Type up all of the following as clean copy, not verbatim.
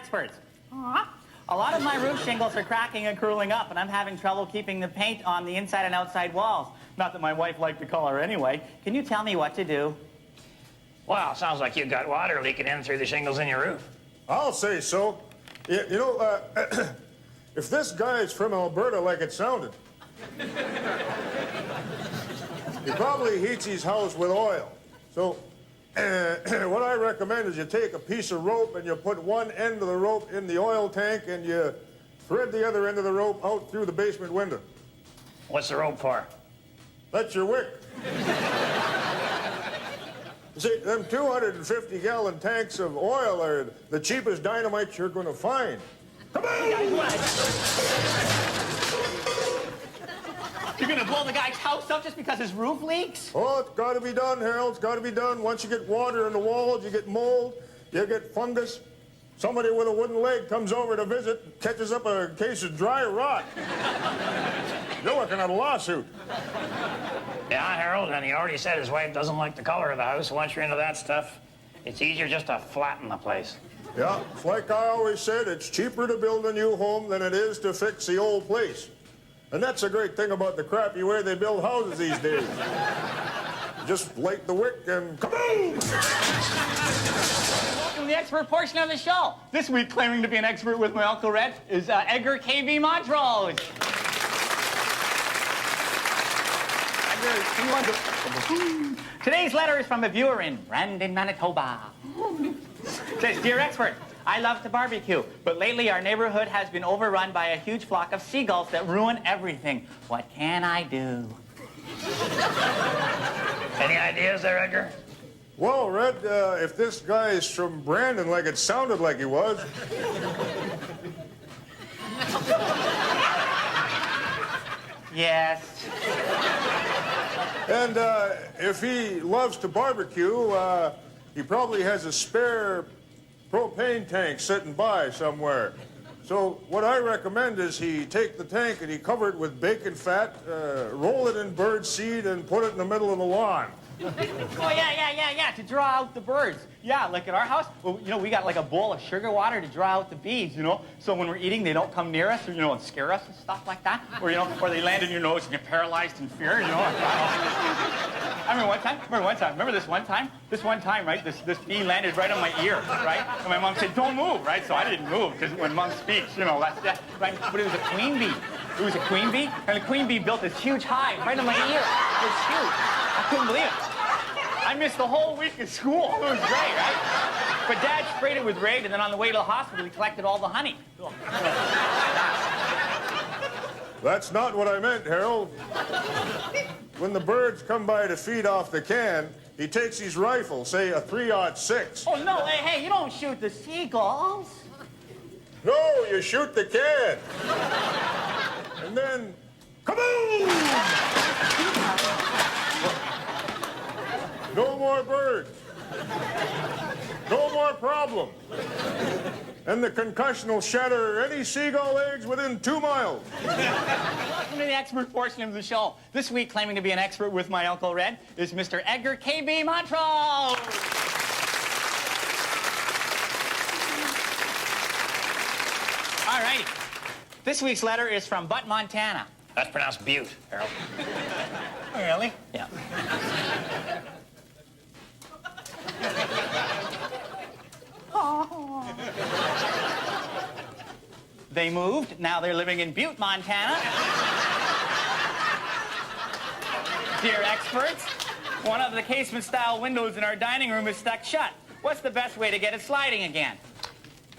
experts. A lot of my roof shingles are cracking and curling up, and I'm having trouble keeping the paint on the inside and outside walls. Not that my wife liked the color anyway. Can you tell me what to do? Well, sounds like you've got water leaking in through the shingles in your roof. I'll say so. You know, if this guy's from Alberta like it sounded, he probably heats his house with oil. So what I recommend is you take a piece of rope and you put one end of the rope in the oil tank and you thread the other end of the rope out through the basement window. What's the rope for? That's your wick. See, them 250-gallon tanks of oil are the cheapest dynamite you're going to find. Come on! You're gonna blow the guy's house up just because his roof leaks? Oh, it's got to be done, Harold. It's got to be done. Once you get water in the walls, you get mold, you get fungus. Somebody with a wooden leg comes over to visit, catches up a case of dry rot. You're looking at a lawsuit. Yeah, Harold, and he already said his wife doesn't like the color of the house. Once you're into that stuff, it's easier just to flatten the place. Yeah, it's like I always said, it's cheaper to build a new home than it is to fix the old place. And that's the great thing about the crappy way they build houses these days. Just light the wick and KaBoom! Welcome to the expert portion of the show. This week, claiming to be an expert with my Uncle Red, is Edgar K.B. Montrose. Today's letter is from a viewer in Brandon, Manitoba. It says, Dear expert, I love to barbecue, but lately our neighborhood has been overrun by a huge flock of seagulls that ruin everything. What can I do? Any ideas there, Edgar? Well, Red, if this guy is from Brandon like it sounded like he was... Yes. And if he loves to barbecue, he probably has a spare propane tank sitting by somewhere. So what I recommend is he take the tank and he cover it with bacon fat, roll it in bird seed, and put it in the middle of the lawn. Oh, yeah, to draw out the birds. Yeah, like at our house, well, you know, we got like a bowl of sugar water to draw out the bees, you know? So when we're eating, they don't come near us, or, you know, and scare us and stuff like that. Or, you know, or they land in your nose and you're paralyzed in fear, you know? I remember this one time, right, this bee landed right on my ear, right? And my mom said, don't move, right? So I didn't move, because when mom speaks, you know, that's, right? But it was a queen bee. It was a queen bee, and the queen bee built this huge hive right on my ear. It was huge. I couldn't believe it. I missed the whole week of school. It was great, right? But Dad sprayed it with Raid, and then on the way to the hospital, he collected all the honey. That's not what I meant, Harold. When the birds come by to feed off the can, he takes his rifle, say a .306. Oh, no, hey, you don't shoot the seagulls. No, you shoot the can. And then, KaBoom! No more birds. No more problem. And the concussion will shatter any seagull eggs within 2 miles. Welcome to the expert portion of the show. This week, claiming to be an expert with my Uncle Red, is Mr. Edgar K.B. Montrose. All righty. This week's letter is from Butte, Montana. That's pronounced Butte, Harold. Oh, really? Yeah. They moved. Now they're living in Butte, Montana. Dear experts, one of the casement-style windows in our dining room is stuck shut. What's the best way to get it sliding again?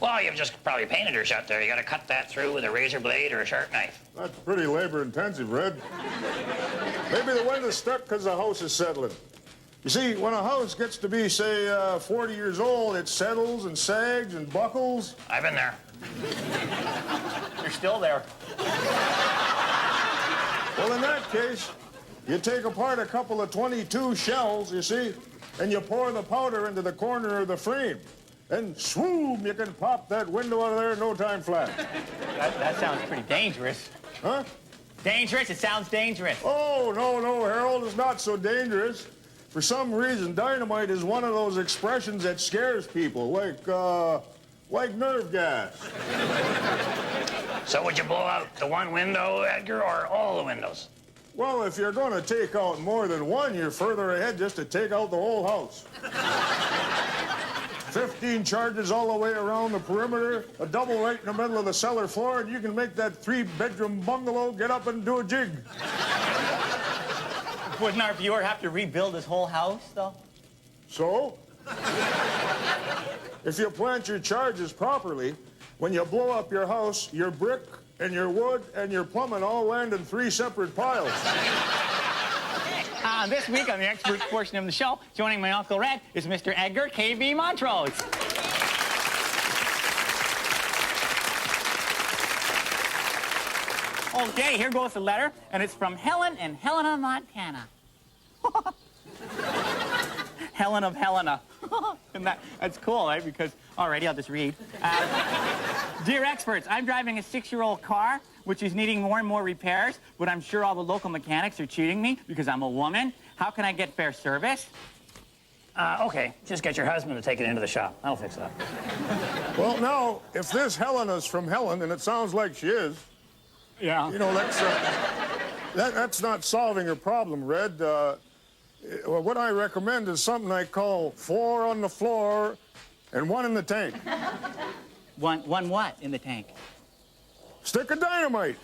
Well, you've just probably painted her shut there. You got to cut that through with a razor blade or a sharp knife. That's pretty labor-intensive, Red. Maybe the window's stuck because the house is settling. You see, when a house gets to be, say, 40 years old, it settles and sags and buckles. I've been there. You're still there. Well, in that case, you take apart a couple of 22 shells, you see, and you pour the powder into the corner of the frame. And swoom, you can pop that window out of there in no time flat. That sounds pretty dangerous. Huh? Dangerous? It sounds dangerous. Oh, no, Harold, it's not so dangerous. For some reason, dynamite is one of those expressions that scares people, like, like nerve gas. So would you blow out the one window, Edgar, or all the windows? Well, if you're going to take out more than one, you're further ahead just to take out the whole house. 15 charges all the way around the perimeter, a double right in the middle of the cellar floor, and you can make that 3-bedroom bungalow get up and do a jig. Wouldn't our viewer have to rebuild his whole house, though? So? If you plant your charges properly, when you blow up your house, your brick and your wood and your plumbing all land in 3 separate piles. This week on the experts portion of the show, joining my Uncle Red is Mr. Edgar K.B. Montrose. Okay, here goes the letter, and it's from Helen in Helena, Montana. Helen of Helena. And that's cool, right? Because, alrighty, I'll just read. Dear experts, I'm driving a 6-year-old car, which is needing more and more repairs, but I'm sure all the local mechanics are cheating me because I'm a woman. How can I get fair service? Okay, just get your husband to take it into the shop. I'll fix that. Well, now, if this Helena's from Helen, and it sounds like she is, Yeah. you know, that's not solving her problem, Red. Well, what I recommend is something I call 4 on the floor and 1 in the tank. One what in the tank? Stick of dynamite.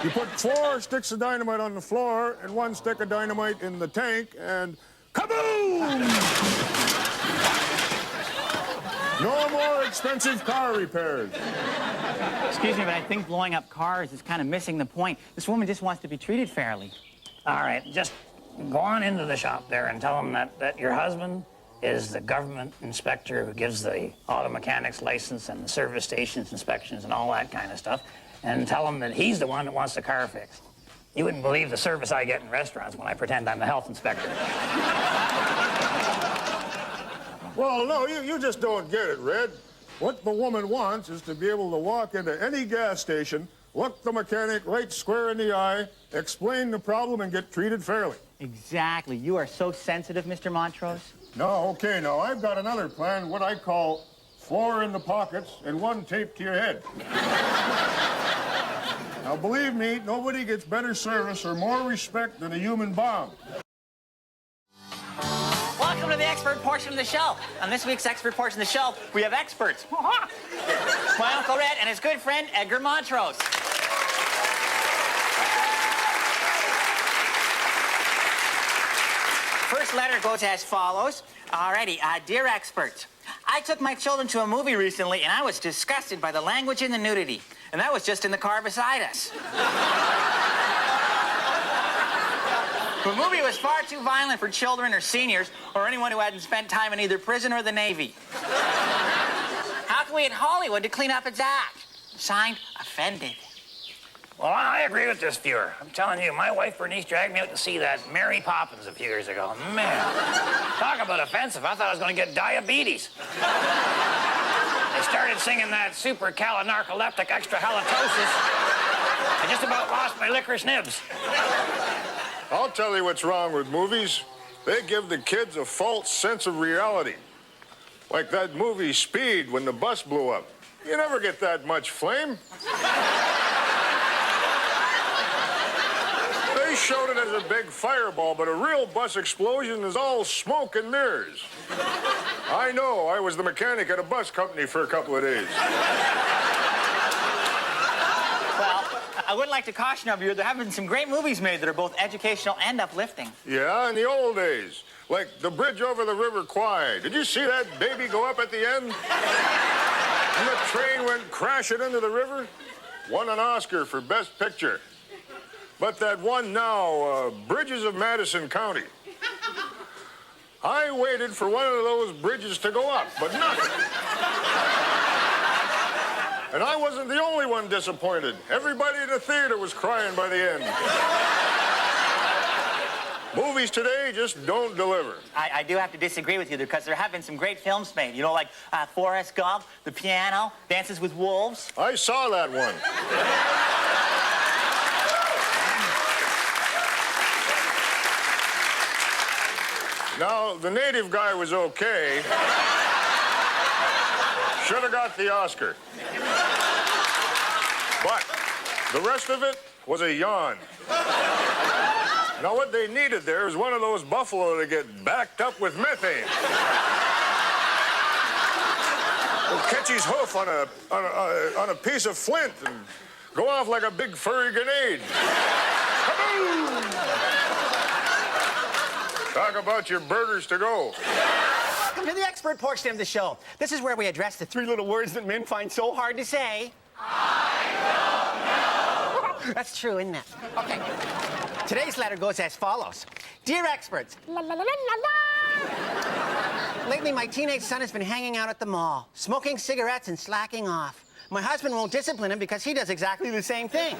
You put 4 sticks of dynamite on the floor and 1 stick of dynamite in the tank, and KaBoom! No more expensive car repairs. Excuse me, but I think blowing up cars is kind of missing the point. This woman just wants to be treated fairly. All right, just go on into the shop there and tell them that your husband is the government inspector who gives the auto mechanics license and the service stations inspections and all that kind of stuff, and tell him that he's the one that wants the car fixed. You wouldn't believe the service I get in restaurants when I pretend I'm the health inspector. Well, no, you just don't get it, Red. What the woman wants is to be able to walk into any gas station, look the mechanic right square in the eye, explain the problem, and get treated fairly. Exactly. You are so sensitive, Mr. Montrose. No, okay, now, I've got another plan, what I call 4 in the pockets and 1 taped to your head. Now, believe me, nobody gets better service or more respect than a human bomb. Welcome to the expert portion of the show. On this week's expert portion of the show, we have experts. My Uncle Red and his good friend, Edgar Montrose. First letter goes as follows. Alrighty, dear experts, I took my children to a movie recently, and I was disgusted by the language and the nudity. And that was just in the car beside us. The movie was far too violent for children or seniors or anyone who hadn't spent time in either prison or the Navy. How can we in Hollywood to clean up its act? Signed, Offended. Well, I agree with this viewer. I'm telling you, my wife Bernice dragged me out to see that Mary Poppins a few years ago. Man, talk about offensive. I thought I was going to get diabetes. They started singing that supercalonarcoleptic extra halitosis. I just about lost my licorice nibs. I'll tell you what's wrong with movies. They give the kids a false sense of reality. Like that movie Speed when the bus blew up. You never get that much flame. They showed it as a big fireball, but a real bus explosion is all smoke and mirrors. I know, I was the mechanic at a bus company for a couple of days. Well, I would like to caution our viewer, there have been some great movies made that are both educational and uplifting. Yeah, in the old days. Like The Bridge Over the River Kwai. Did you see that baby go up at the end? And the train went crashing into the river? Won an Oscar for Best Picture. But that one now, Bridges of Madison County. I waited for one of those bridges to go up, but nothing. And I wasn't the only one disappointed. Everybody in the theater was crying by the end. Movies today just don't deliver. I do have to disagree with you because there have been some great films made. You know, like Forrest Gump, The Piano, Dances with Wolves. I saw that one. Now, the native guy was okay. Should have got the Oscar. But the rest of it was a yawn. Now, what they needed there is one of those buffalo to get backed up with methane. He'll catch his hoof on a piece of flint and go off like a big furry grenade. KaBoom! Talk about your burgers to go. Welcome to the expert portion of the show. This is where we address the three little words that men find so hard to say. I don't know. That's true, isn't it? Okay. Today's letter goes as follows. Dear experts. La, la, la, la, la. Lately, my teenage son has been hanging out at the mall, smoking cigarettes and slacking off. My husband won't discipline him because he does exactly the same thing.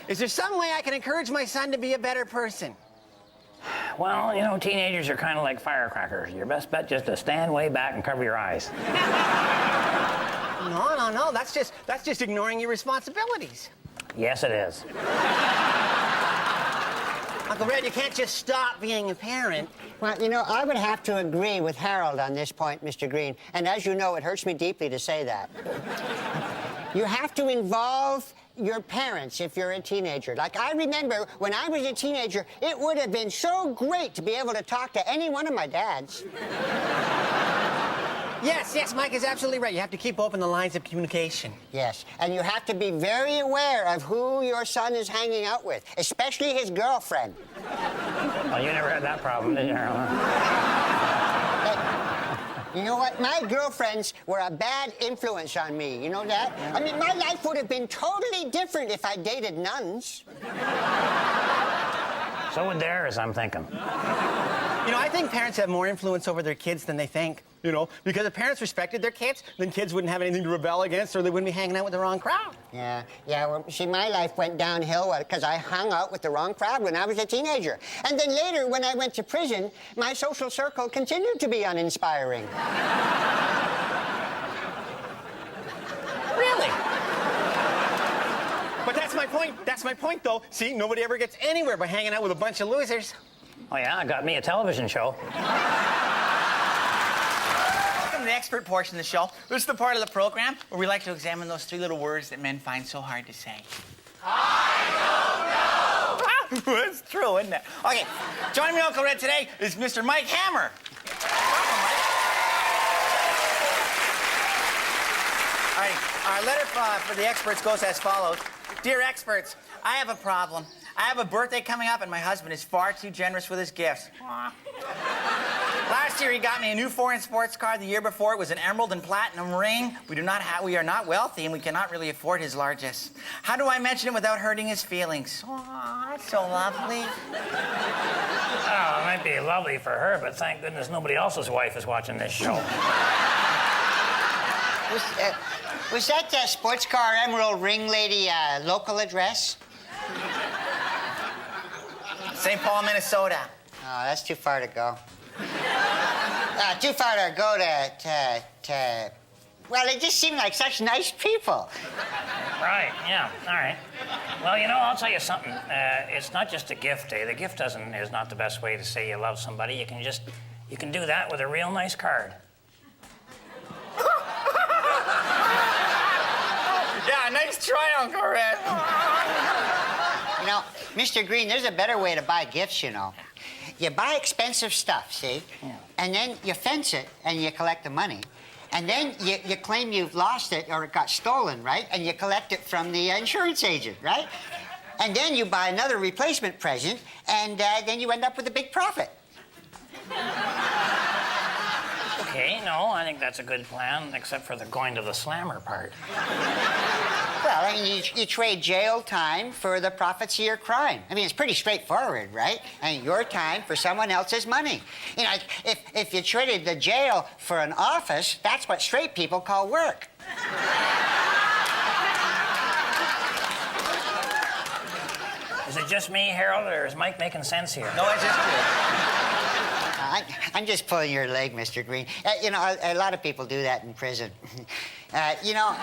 Is there some way I can encourage my son to be a better person? Well, you know, teenagers are kind of like firecrackers. Your best bet just to stand way back and cover your eyes. No. That's just ignoring your responsibilities. Yes, it is. Uncle Red, you can't just stop being a parent. Well, you know, I would have to agree with Harold on this point, Mr. Green. And as you know, it hurts me deeply to say that. You have to involve your parents if you're a teenager. Like, I remember when I was a teenager, it would have been so great to be able to talk to any one of my dads. Yes, Mike is absolutely right. You have to keep open the lines of communication. Yes, and you have to be very aware of who your son is hanging out with, especially his girlfriend. Well, you never had that problem, did you, Harold? You know what? My girlfriends were a bad influence on me. You know that? I mean, my life would have been totally different if I dated nuns. So would theirs, I'm thinking. You know, I think parents have more influence over their kids than they think, you know, because if parents respected their kids, then kids wouldn't have anything to rebel against or they wouldn't be hanging out with the wrong crowd. Yeah, well, see, my life went downhill because I hung out with the wrong crowd when I was a teenager. And then later, when I went to prison, my social circle continued to be uninspiring. Really? But that's my point. That's my point, though. See, nobody ever gets anywhere by hanging out with a bunch of losers. Oh, yeah? Got me a television show. Welcome to the expert portion of the show. This is the part of the program where we like to examine those three little words that men find so hard to say. I don't know! That's true, isn't it? Okay, joining me, Uncle Red, today is Mr. Mike Hammer. Welcome, Mike. All right, our letter for the experts goes as follows. Dear experts, I have a problem. I have a birthday coming up, and my husband is far too generous with his gifts. Last year, he got me a new foreign sports car. The year before, it was an emerald and platinum ring. We are not wealthy, and we cannot really afford his largest. How do I mention it without hurting his feelings? Aw, that's so lovely. Oh, it might be lovely for her, but thank goodness nobody else's wife is watching this show. Was that sports car emerald ring lady local address? St. Paul, Minnesota. Oh, that's too far to go. Too far to go to... Well, they just seem like such nice people. Right, yeah, all right. Well, you know, I'll tell you something. It's not just a gift, eh? The gift is not the best way to say you love somebody. You can do that with a real nice card. Yeah, nice try, Uncle Red. You know, Mr. Green, there's a better way to buy gifts, you know. You buy expensive stuff, see? Yeah. And then you fence it and you collect the money. And then you claim you've lost it or it got stolen, right? And you collect it from the insurance agent, right? And then you buy another replacement present and then you end up with a big profit. Okay, no, I think that's a good plan, except for the going to the slammer part. Well, I mean, you trade jail time for the profits of your crime. I mean, it's pretty straightforward, right? I mean, your time for someone else's money. You know, if you traded the jail for an office, that's what straight people call work. Is it just me, Harold, or is Mike making sense here? No, I just did. I'm just pulling your leg, Mr. Green. You know, a lot of people do that in prison. You know...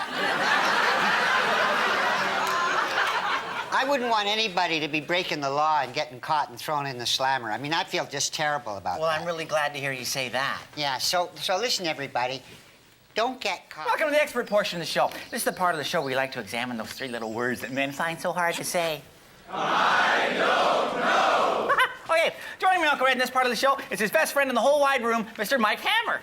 I wouldn't want anybody to be breaking the law and getting caught and thrown in the slammer. I mean, I feel just terrible about Well, that. I'm really glad to hear you say that. Yeah, so listen, everybody. Don't get caught. Welcome to the expert portion of the show. This is the part of the show where we like to examine those three little words that men find so hard to say. I don't know. Okay, joining me, Uncle Red, in this part of the show is his best friend in the whole wide room, Mr. Mike Hammer.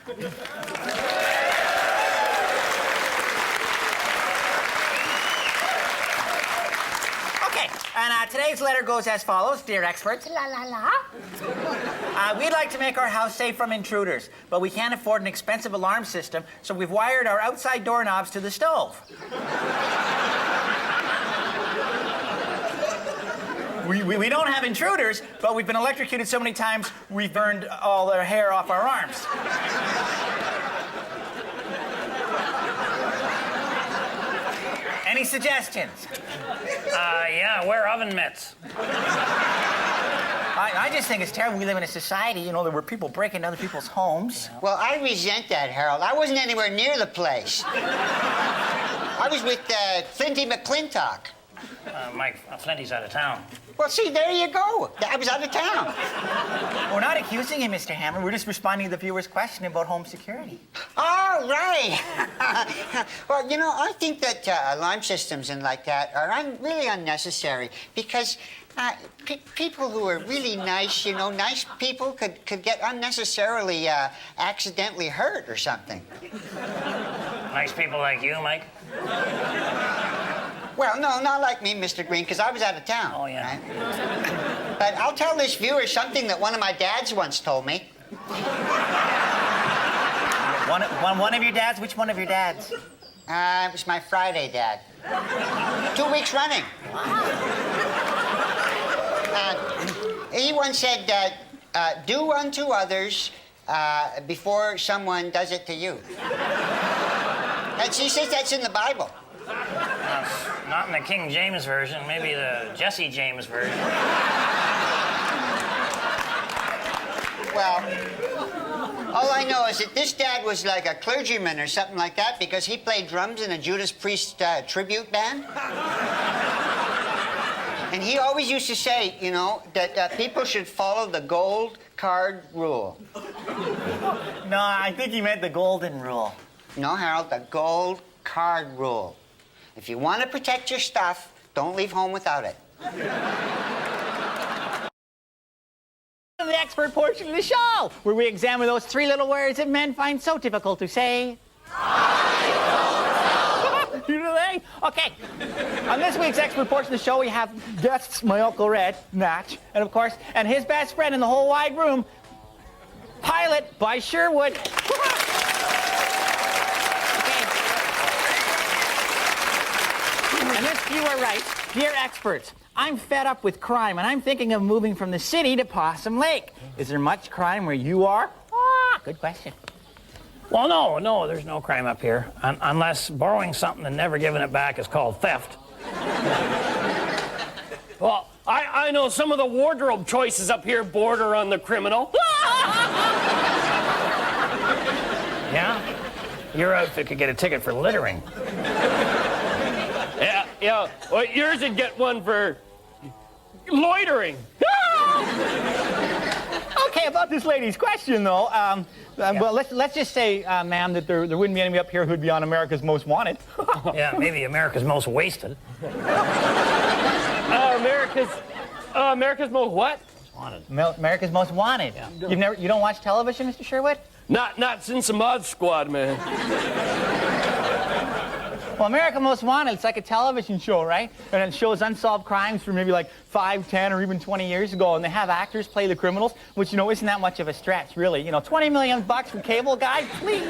Okay, and today's letter goes as follows. Dear experts, la la la. We'd like to make our house safe from intruders, but we can't afford an expensive alarm system, so we've wired our outside doorknobs to the stove. We don't have intruders, but we've been electrocuted so many times we've burned all their hair off our arms. Any suggestions? Yeah, wear oven mitts. I just think it's terrible. We live in a society, you know, where people break into other people's homes. Well, I resent that, Harold. I wasn't anywhere near the place. I was with Flinty McClintock. Mike, Flinty's out of town. Well, see, there you go. I was out of town. We're not accusing you, Mr. Hammer. We're just responding to the viewer's question about home security. All right. Well, you know, I think that alarm systems and like that are really unnecessary because people who are really nice, you know, nice people could get unnecessarily accidentally hurt or something. Nice people like you, Mike? Well, no, not like me, Mr. Green, because I was out of town. Oh, yeah. Right? But I'll tell this viewer something that one of my dads once told me. One of your dads? Which one of your dads? It was my Friday dad. 2 weeks running. He once said, do unto others before someone does it to you. And he says that's in the Bible. Not in the King James Version, maybe the Jesse James version. Well, all I know is that this dad was like a clergyman or something like that because he played drums in a Judas Priest tribute band. And he always used to say, you know, that people should follow the gold card rule. No, I think he meant the golden rule. No, Harold, the gold card rule. If you want to protect your stuff, don't leave home without it. The expert portion of the show, where we examine those three little words that men find so difficult to say. I don't know. You know they? Okay. On this week's expert portion of the show, we have guests, my Uncle Red, Natch, and of course, and his best friend in the whole wide room, Pilot by Sherwood. And this, you are right. Dear experts, I'm fed up with crime, and I'm thinking of moving from the city to Possum Lake. Is there much crime where you are? Good question. Well, no, there's no crime up here. Unless borrowing something and never giving it back is called theft. Well, I know some of the wardrobe choices up here border on the criminal. Yeah? Your outfit could get a ticket for littering. Yeah. Well, yours would get one for loitering. Okay, about this lady's question, though. Well, let's just say, ma'am, that there wouldn't be anybody up here who'd be on America's Most Wanted. Yeah, maybe America's Most Wasted. America's Most what? Wanted. America's Most Wanted. Yeah. You don't watch television, Mr. Sherwood? Not since the Mod Squad, man. Well, America Most Wanted, it's like a television show, right? And it shows unsolved crimes from maybe like 5, 10, or even 20 years ago, and they have actors play the criminals, which, you know, isn't that much of a stretch, really. You know, $20 million from cable guy, please.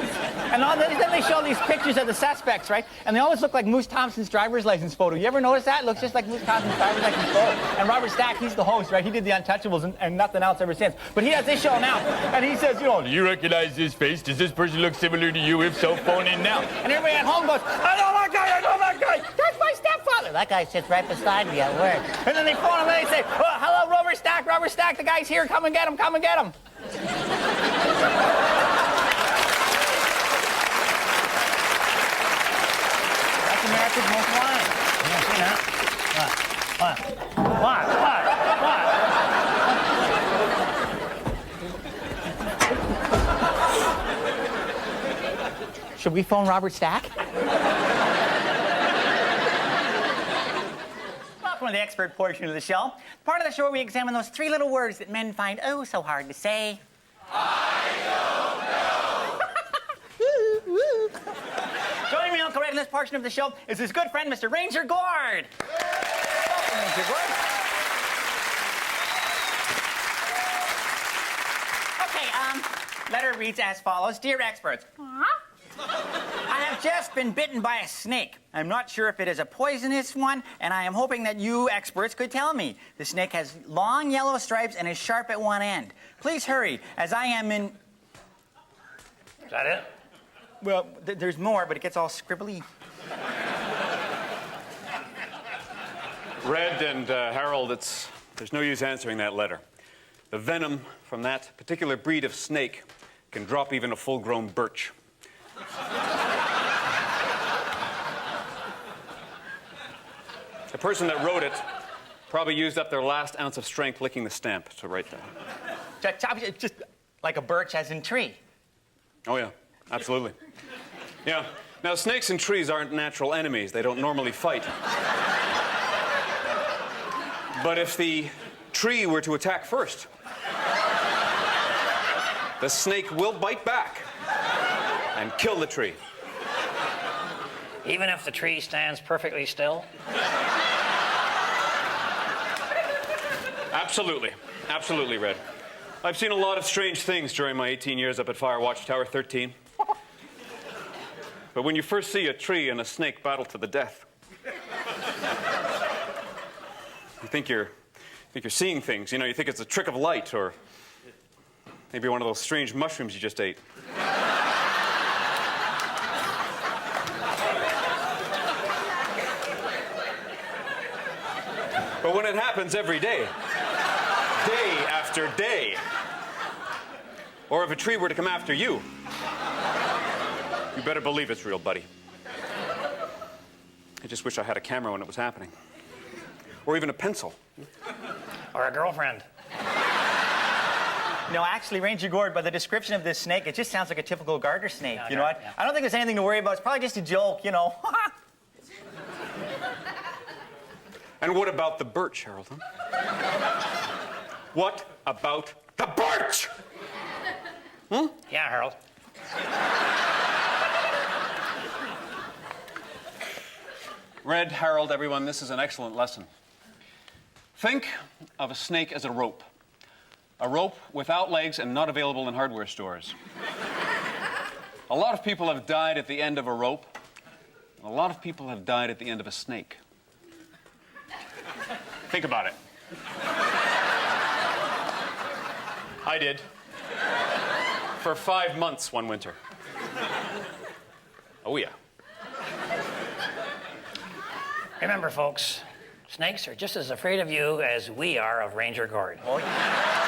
And then they show these pictures of the suspects, right? And they always look like Moose Thompson's driver's license photo. You ever notice that? It looks just like Moose Thompson's driver's license photo. And Robert Stack, he's the host, right? He did the Untouchables and nothing else ever since. But he has this show now, and he says, you know, do you recognize this face? Does this person look similar to you? If so, phone in now. And everybody at home goes, I know that guy, I know that guy. That's my stepfather. That guy sits right beside me at work. And then they phone him and they say, oh, hello, Robert Stack, the guy's here, come and get him. That's America's Most Wanted. You see that? What? What? Should we phone Robert Stack? Welcome to the expert portion of the show. Part of the show where we examine those three little words that men find oh so hard to say. Joining me, Uncle Red, in this portion of the show is his good friend, Mr. Ranger Gord. Welcome, Ranger Gord. Okay, letter reads as follows. Dear experts, I have just been bitten by a snake. I'm not sure if it is a poisonous one, and I am hoping that you experts could tell me. The snake has long yellow stripes and is sharp at one end. Please hurry, as I am in... Is that it? Well, there's more, but it gets all scribbly. Red and Harold, there's no use answering that letter. The venom from that particular breed of snake can drop even a full-grown birch. The person that wrote it probably used up their last ounce of strength licking the stamp to write that. Just like a birch as in tree. Oh, yeah, absolutely. Yeah. Now, snakes and trees aren't natural enemies. They don't normally fight. But if the tree were to attack first, the snake will bite back and kill the tree. Even if the tree stands perfectly still? Absolutely. Absolutely, Red. I've seen a lot of strange things during my 18 years up at Fire Watchtower 13. But when you first see a tree and a snake battle to the death, you think you're seeing things. You know, you think it's a trick of light or maybe one of those strange mushrooms you just ate. But when it happens every day, day after day, or if a tree were to come after you, you better believe it's real, buddy. I just wish I had a camera when it was happening. Or even a pencil. Or a girlfriend? No, actually, Ranger Gord, by the description of this snake, it just sounds like a typical garter snake. Yeah, you know what? yeah. I don't think there's anything to worry about. It's probably just a joke, you know. And what about the birch, Harold? Huh? What about the birch? Yeah, Harold. Red, Harold, everyone, this is an excellent lesson. Think of a snake as a rope. A rope without legs and not available in hardware stores. A lot of people have died at the end of a rope. A lot of people have died at the end of a snake. Think about it. I did. For 5 months one winter. Oh, yeah. Remember, folks, snakes are just as afraid of you as we are of Ranger Gord. Oh, yeah.